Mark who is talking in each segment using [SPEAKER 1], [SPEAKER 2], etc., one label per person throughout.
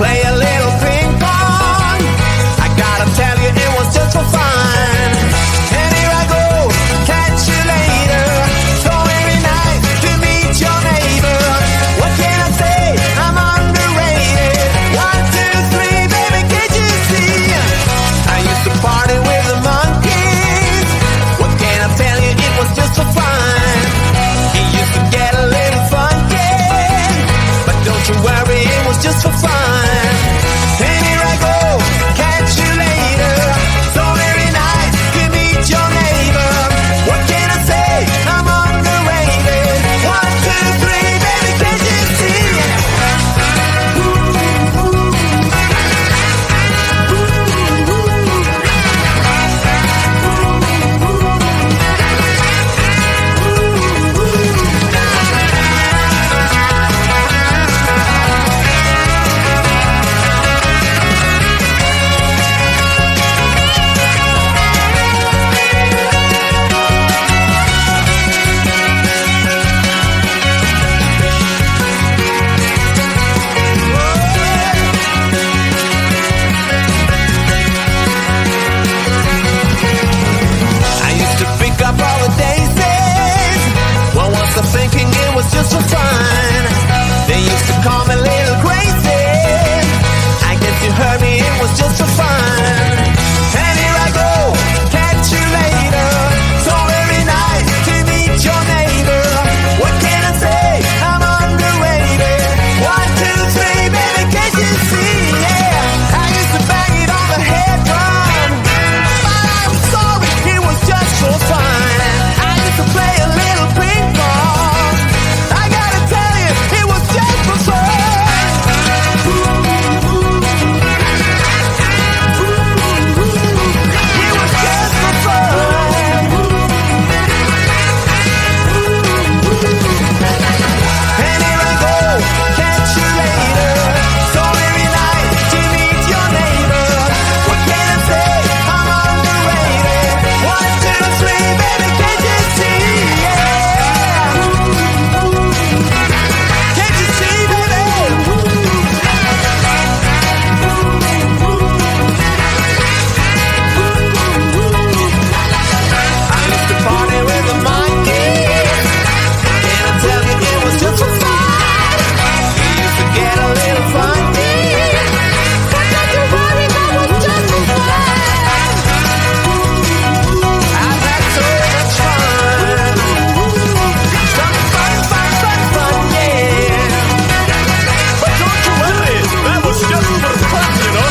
[SPEAKER 1] play a little ping pong. I gotta tell you it was just for fun. And here I go, catch you later. So every night to meet your neighbor. What can I say? I'm underrated. 1, 2, 3, baby, can't you see? I used to party with the monkeys. What can I tell you? It was just for fun. It used to get a little funky, but don't you worry, it was just for fun. And here I go, catch you later. So every night you meet your neighbor. What can I say? I'm underrated. 1, 2, 3, baby, can't you see? I used to pick up all the daisies. Well, what's the thinking? It was just for fun. They used to call me little crazy. I guess you heard me, it was just for fun. And here I go, catch you later. So every night to meet your neighbor. What can I say? I'm underrated. 1, 2, 3, baby, can't you see? Yeah, I used to bang it on the head drum. But I'm sorry, it was just for fun. I used to play a little ping pong. I gotta tell you, it was just for fun. It was just for fun. And here I go, catch you later. So every night to meet your neighbor. What can I say? I'm underrated. 1, 2, 3, baby, can't you see? Yeah. Can't you see, baby? I used to party with the monkeys. Can I tell you it was just for fun? We used to get a little funky. But don't you worry, that was just for fun. I've had so much fun. Some fun, yeah. But don't you worry, that was just for fun, you know.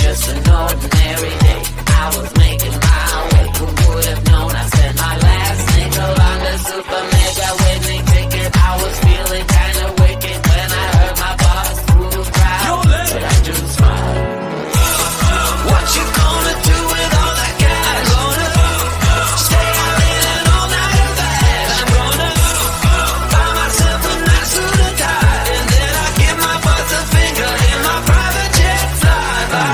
[SPEAKER 2] Just an ordinary day, I was making my way. Who would have known I spent my last nickel on the super mega winning ticket? I was feeling kinda wicked when I heard my boss through the crowd. But I do smile. What you gonna do with all that cash? Gonna stay out in an all-nighter bag. I'm gonna buy myself a nice suit and tie, and then I give my boss a finger in my private jet flyby.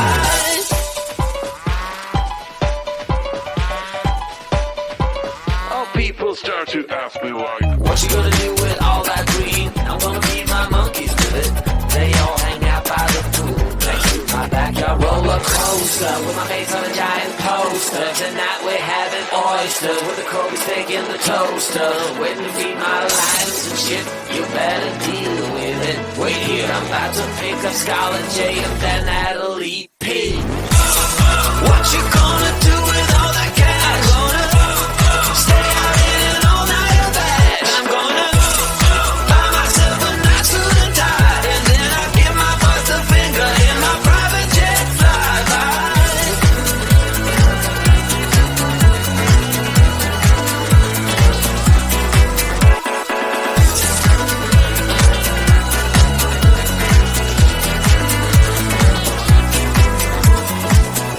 [SPEAKER 3] People start to ask me like,
[SPEAKER 2] What you gonna do with all that green? I'm gonna feed my monkeys with it. They all hang out by the pool next to my backyard roller coaster with my face on a giant poster. Tonight we're having oysters with the Kobe steak in the toaster. Waiting to feed my lions and shit. You better deal with it. Wait here, I'm about to pick up Scarlett J and then Natalie P. What you gonna do with all that cash? Gonna stay out in an all-nighter bag. I'm gonna buy myself a nice suit and tie, and then I give my boss a finger in my private jet flyby.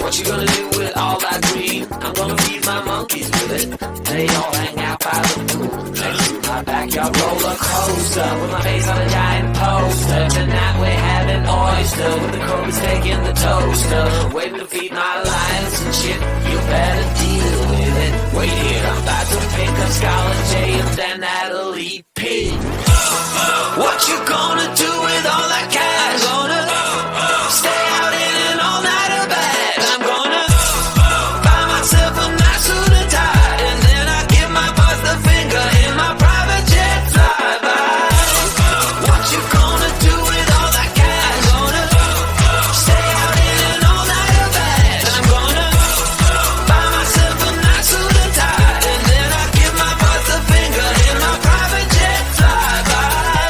[SPEAKER 2] What you gonna do with all toaster with my face on a giant poster. Tonight we're having oyster with the Kobe's taking the toaster. Waving to feed my lions and shit. You better deal with it. Wait here, I'm about to pick up Scarlet J and then Natalie P. What you gonna do with all that cash? I'm gonna stay out in an all-nighter bag. I'm gonna buy myself a nice suit and tie, and then I give my boss the finger in my private jet flyby. What you gonna do with all that cash? I'm gonna stay out in an all-nighter bag. I'm gonna buy myself a nice suit and tie, and then I give my boss the finger in my private jet flyby.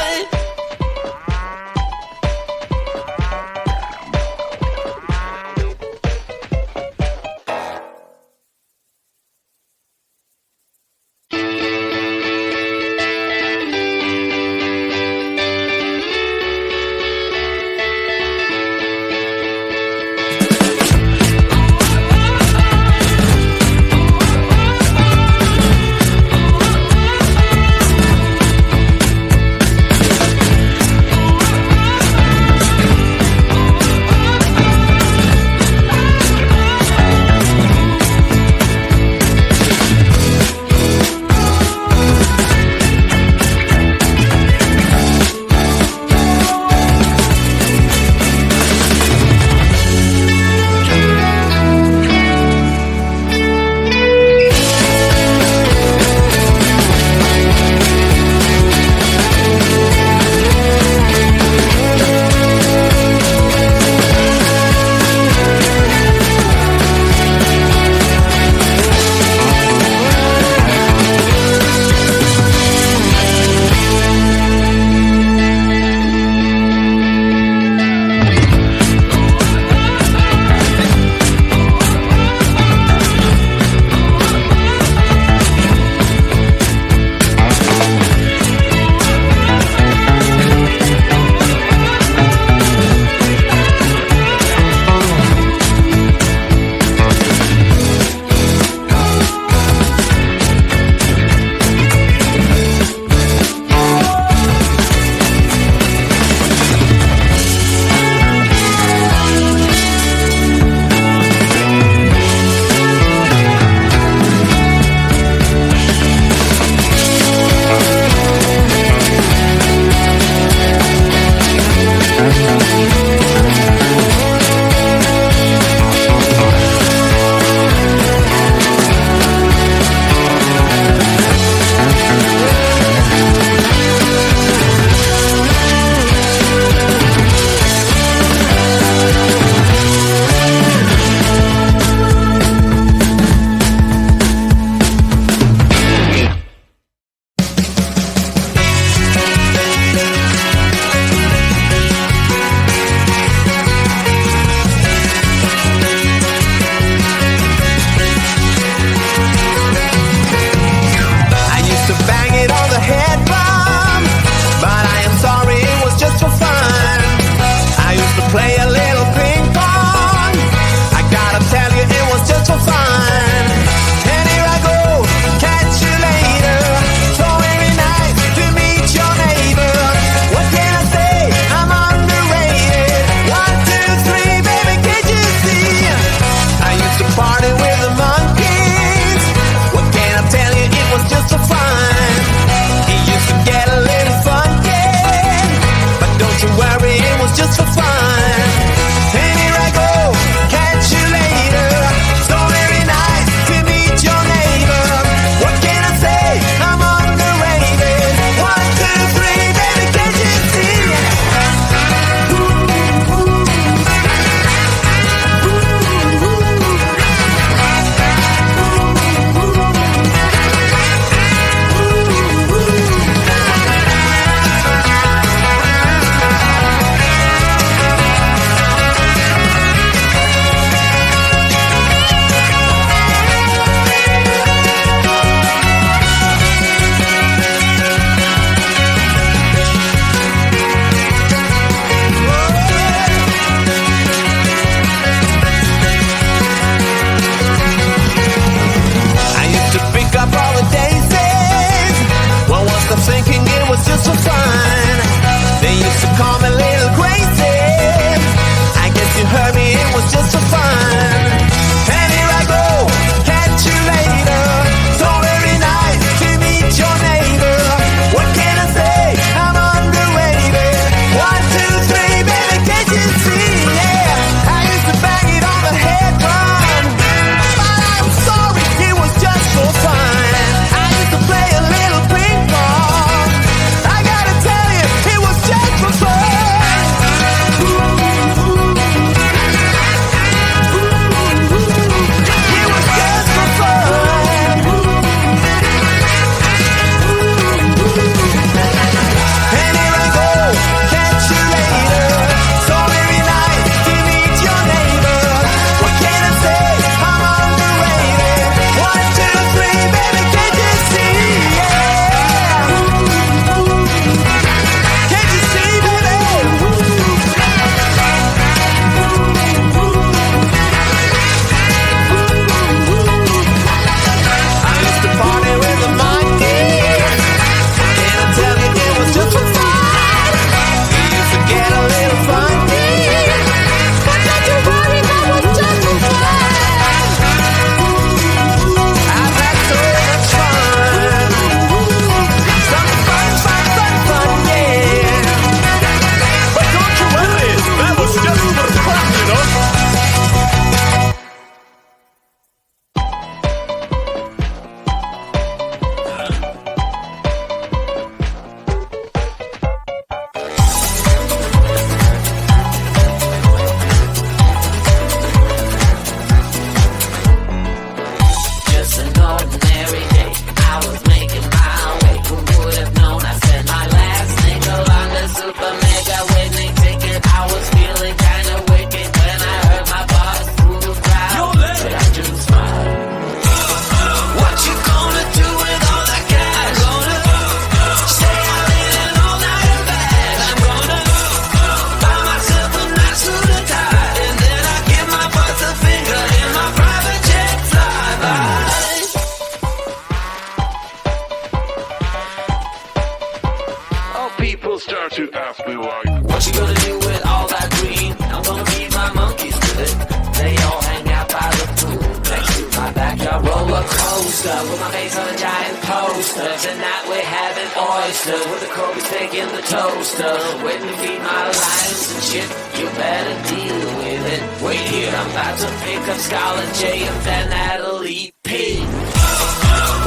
[SPEAKER 3] to ask me like,
[SPEAKER 2] What you gonna do with all that green? I'm gonna feed my monkeys with it. They all hang out by the pool next to my backyard roller coaster with my face on a giant poster. Tonight we're having oysters with the Kobe steak in the toaster. Waiting to feed my lions and shit. You better deal with it. Wait here, I'm about to pick up Scarlett J and then Natalie P.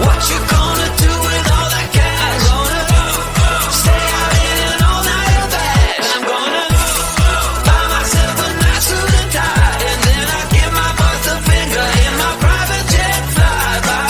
[SPEAKER 2] What you gonna do with all that cash? Gonna stay out in an all-nighter bag. I'm gonna buy myself a nice suit and tie, and then I give my boss the finger in my private jet flyby.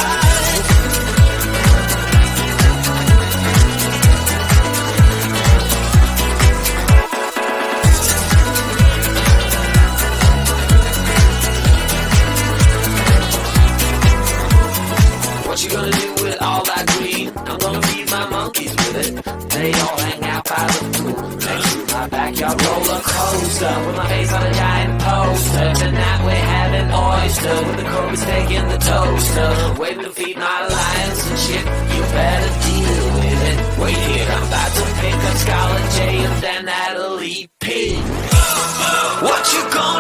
[SPEAKER 2] What you gonna do with all that green? I'm gonna feed my monkeys with it. They all hang out by the pool next to my backyard roller coaster with my face on a giant poster. Tonight we're having oysters with the Kobe steak in the toaster. Waiting to feed my lions and shit. You better deal with it. Wait here, I'm about to pick up Scarlett J and then Natalie P. What you gonna